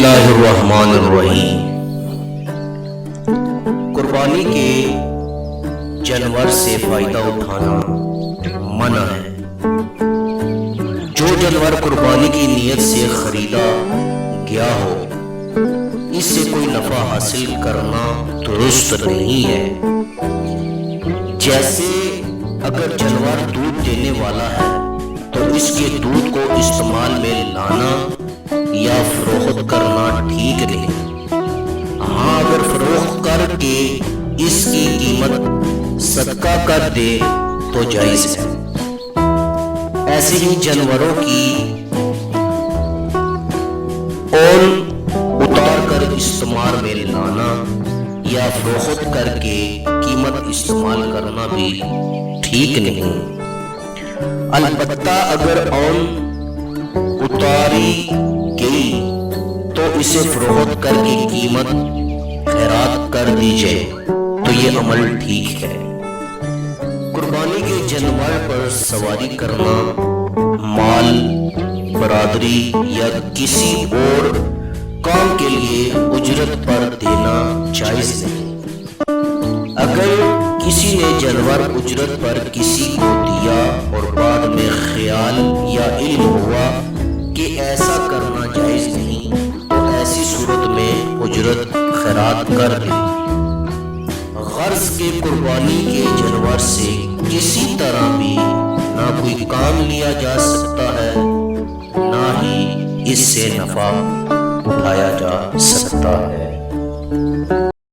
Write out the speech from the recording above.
اللہ الرحمن الرحیم۔ قربانی کے جانور سے فائدہ اٹھانا منع ہے۔ جو جانور قربانی کی نیت سے خریدا گیا ہو، اس سے کوئی نفع حاصل کرنا درست نہیں ہے۔ جیسے اگر جانور دودھ دینے والا ہے تو اس کے دودھ کو استعمال میں لانا یا فروخت کرنا ٹھیک نہیں۔ ہاں، اگر فروخت کر کے اس کی قیمت صدقہ کر دے تو جائز ہے۔ ایسے ہی جانوروں کی اون اتار کر استعمال میں لانا یا فروخت کر کے قیمت استعمال کرنا بھی ٹھیک نہیں۔ البتہ اگر اون اتاری گئی تو اسے فروخت کر کے قیمت خیرات کر دی جائے تو یہ عمل ٹھیک ہے۔ قربانی کے جانور پر سواری کرنا مال، برادری یا کسی اور کام کے لیے اجرت پر دینا جائز نہیں۔ اگر کسی نے جانور اجرت پر کسی کو دیا اور بعد میں خیال یا علم ہوا کہ ایسا کرنا جائز نہیں تو ایسی صورت میں اجرت خیرات کر دے۔ غرض کے قربانی کے جانور سے کسی طرح بھی نہ کوئی کام لیا جا سکتا ہے، نہ ہی اس سے نفع اٹھایا جا سکتا ہے۔